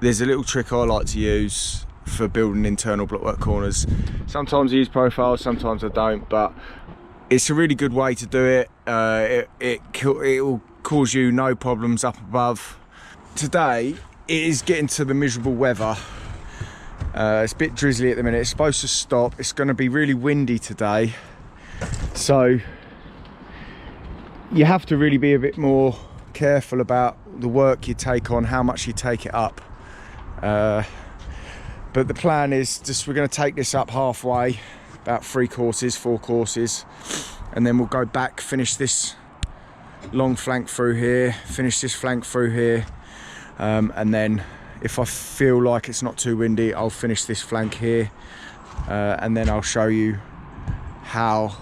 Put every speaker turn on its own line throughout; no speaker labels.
There's a little trick I like to use for building internal blockwork corners. Sometimes I use profiles, sometimes I don't, but it's a really good way to do it. It will cause you no problems up above. Today it is getting to the miserable weather. It's a bit drizzly at the minute. It's supposed to stop. It's going to be really windy today, so you have to really be a bit more careful about the work you take on, how much you take it up. But the plan is just we're going to take this up halfway, about 4 courses, and then we'll go back, finish this long flank through here, finish this flank through here, and then if I feel like it's not too windy, I'll finish this flank here, and then I'll show you how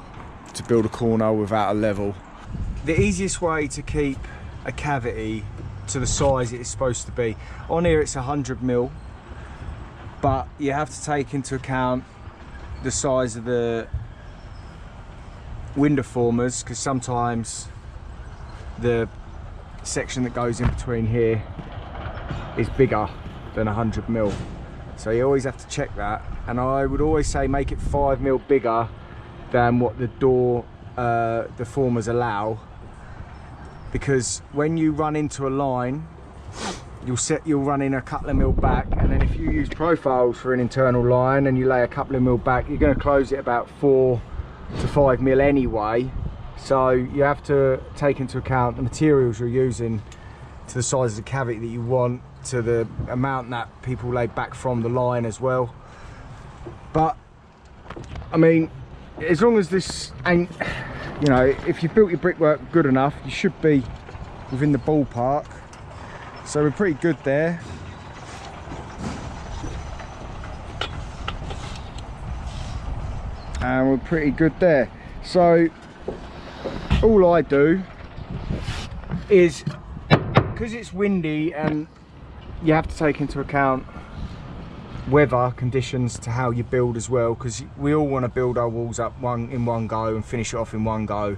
to build a corner without a level. The easiest way to keep a cavity to the size it is supposed to be, on here it's 100mm, but you have to take into account the size of the window formers, because sometimes the section that goes in between here is bigger than 100mm, so you always have to check that. And I would always say make it 5mm bigger than what the door the formers allow, because when you run into a line you'll run in a couple of mil back, and then if you use profiles for an internal line and you lay a couple of mil back, you're going to close it about 4 to 5mm anyway. So you have to take into account the materials you're using, to the size of the cavity that you want, to the amount that people lay back from the line as well. But I mean, as long as this ain't, you know, if you've built your brickwork good enough, you should be within the ballpark. So we're pretty good there. And we're pretty good there. So all I do is, because it's windy and you have to take into account weather conditions to how you build as well, because we all want to build our walls up in one go and finish it off in one go.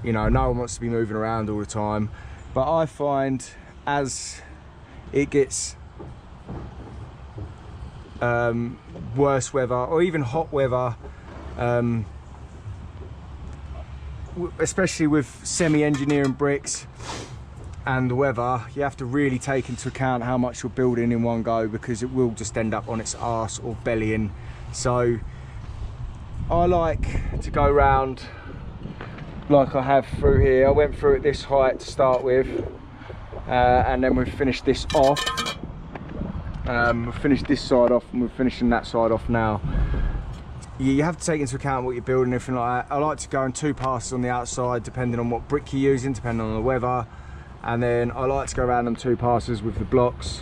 You know, no one wants to be moving around all the time. But I find as it gets worse weather, or even hot weather, especially with semi-engineering bricks and the weather, you have to really take into account how much you're building in one go, because it will just end up on its arse or bellying. So I like to go round like I have through here. I went through at this height to start with, and then we've finished this off. We've finished this side off and we're finishing that side off now. You have to take into account what you're building, everything like that. I like to go in 2 passes on the outside, depending on what brick you're using, depending on the weather. And then I like to go around them 2 passes with the blocks.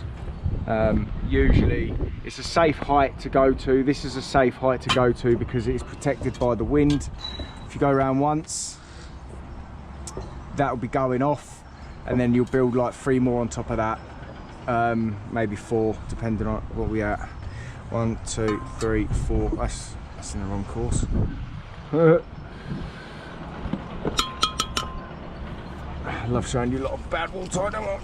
Usually it's a safe height to go to. This is a safe height to go to because it is protected by the wind. If you go around once, that will be going off, and then you'll build like 3 more on top of that, maybe 4, depending on what we at. 1, 2, 3, 4. That's in the wrong course. I love showing you a lot of bad wall tie, don't I?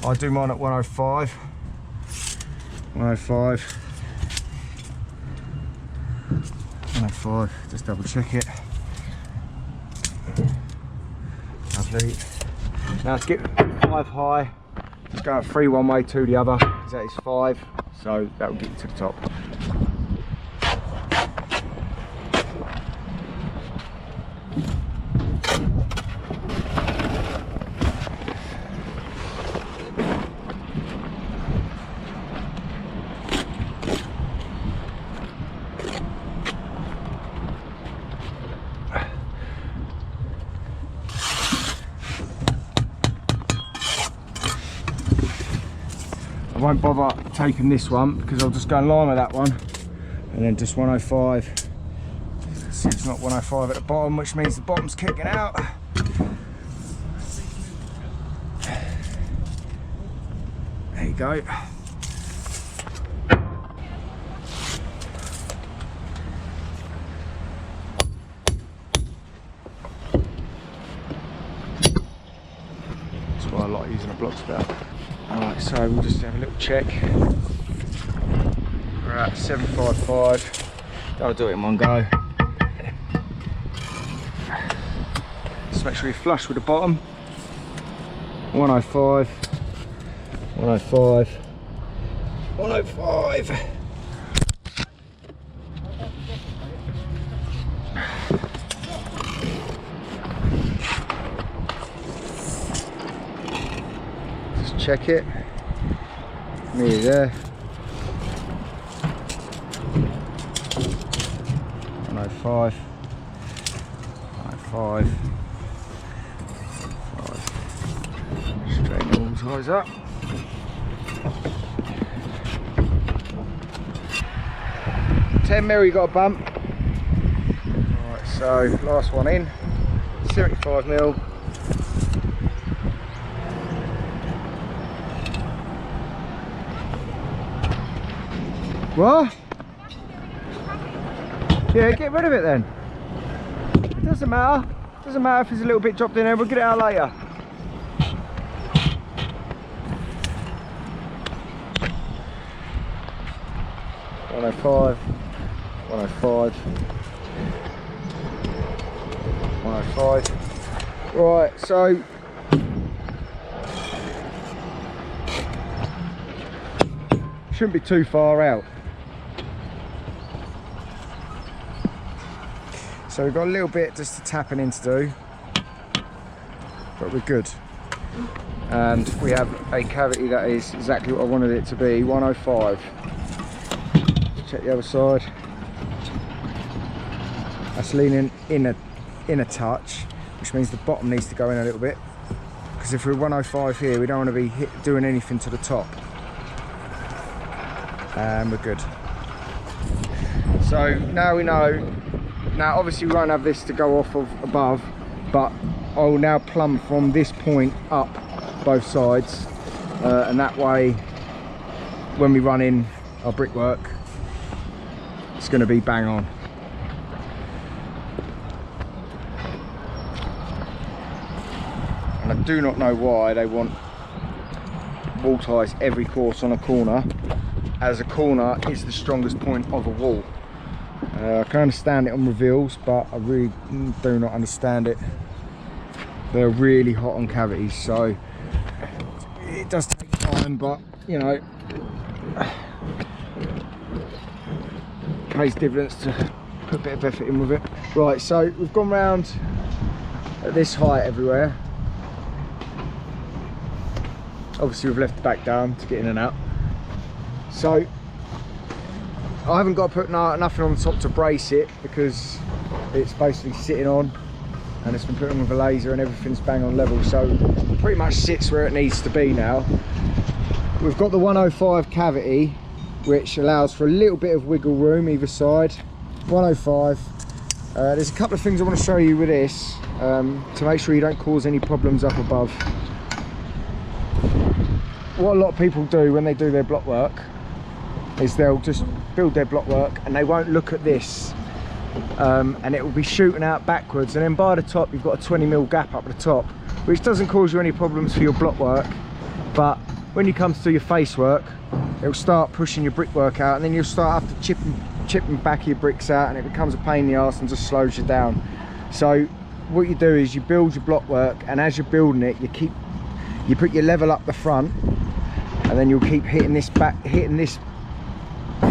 I do mine at 105. 105. 105. Just double check it. Lovely. Now to get 5 high, just go 3 one way, 2 the other, because that is 5. So that will get you to the top. I won't bother taking this one because I'll just go in line with that one, and then just 105. See, it's not 105 at the bottom, which means the bottom's kicking out. There you go. not using a block spout. Alright, so we'll just have a little check. We're at 755. Don't do it in one go. Just make sure you're flush with the bottom. 105. 105. 105. Just check it. Nearly there. 105. 105. Straighten all sides up. $10mm, got a bump. Alright, so last one in. 75mm. What? Yeah, get rid of it then. It doesn't matter. It doesn't matter if it's a little bit dropped in there, we'll get it out later. $105, $105, $105. Right, so shouldn't be too far out. So we've got a little bit just to tapping in to do, but we're good. And we have a cavity that is exactly what I wanted it to be, 105. Check the other side. That's leaning in a touch, which means the bottom needs to go in a little bit. Because if we're 105 here, we don't want to be doing anything to the top. And we're good. So now we know. Now obviously we won't have this to go off of above, but I'll now plumb from this point up both sides, and that way when we run in our brickwork, it's going to be bang on. And I do not know why they want wall ties every course on a corner, as a corner is the strongest point of a wall. I can understand it on reveals, but I really do not understand it. They're really hot on cavities, so it does take time, but you know, pays dividends to put a bit of effort in with it. Right, so we've gone round at this height everywhere. Obviously we've left the back down to get in and out. So I haven't got to put nothing on the top to brace it, because it's basically sitting on and it's been put on with a laser and everything's bang on level, so it pretty much sits where it needs to be now. We've got the 105 cavity, which allows for a little bit of wiggle room either side. 105. There's a couple of things I want to show you with this, to make sure you don't cause any problems up above. What a lot of people do when they do their block work is they'll just build their block work and they won't look at this, and it will be shooting out backwards, and then by the top you've got a 20mm gap up the top, which doesn't cause you any problems for your block work, but when you come to do your face work, it'll start pushing your brickwork out, and then you'll start after chipping back your bricks out, and it becomes a pain in the arse and just slows you down. So what you do is you build your block work, and as you're building it, you put your level up the front, and then you'll keep hitting this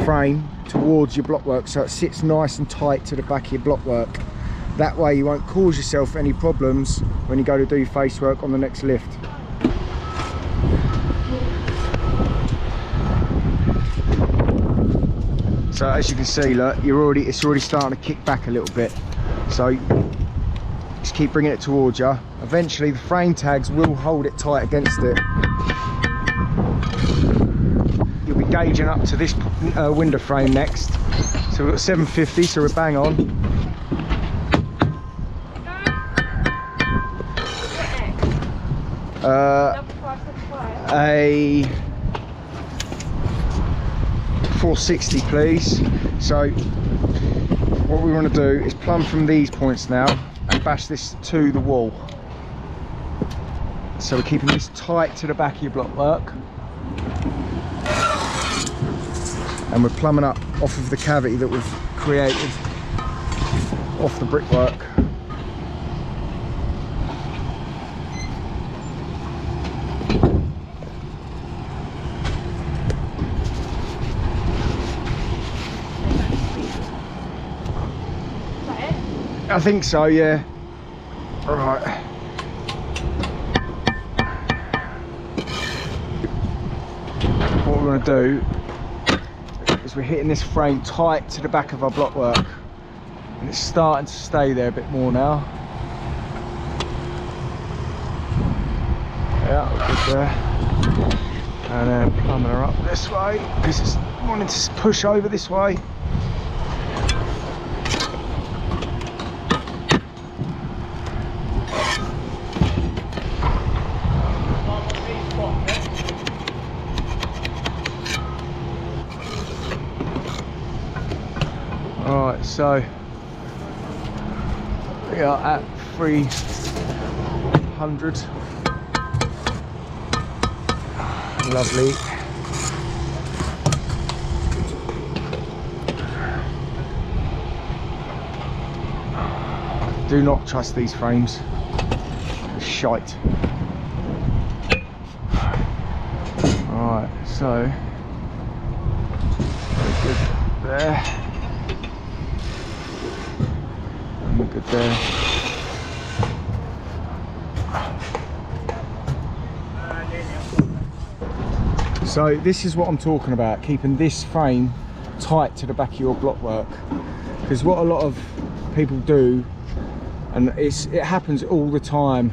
frame towards your blockwork, so it sits nice and tight to the back of your blockwork. That way you won't cause yourself any problems when you go to do your face work on the next lift. So as you can see, look, it's already starting to kick back a little bit, so just keep bringing it towards you. Eventually the frame tags will hold it tight against it. You'll be gauging up to this window frame next. So we've got 750, so we're bang on. A 460 please. So what we want to do is plumb from these points now and bash this to the wall. So we're keeping this tight to the back of your block work. And we're plumbing up off of the cavity that we've created off the brickwork. I think so, yeah. Right. What we're going to do is we're hitting this frame tight to the back of our block work, and it's starting to stay there a bit more now. Yeah, we're good there. And then plumbing her up this way because it's wanting to push over this way. Alright, so we are at 300. Lovely. Do not trust these frames. They're shite. Alright, so we're good there. And we're good there. So this is what I'm talking about, keeping this frame tight to the back of your block work. Because what a lot of people do, and it happens all the time,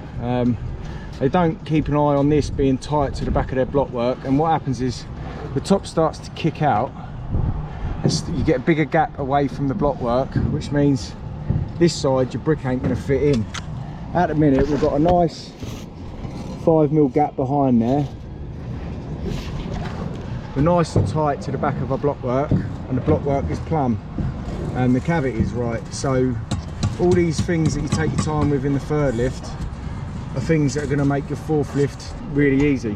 they don't keep an eye on this being tight to the back of their block work, and what happens is the top starts to kick out and you get a bigger gap away from the block work, which means this side your brick ain't going to fit in. At the minute we've got a nice 5mm gap behind there. We're nice and tight to the back of our block work, and the block work is plumb and the cavity is right. So all these things that you take your time with in the third lift are things that are going to make your fourth lift really easy.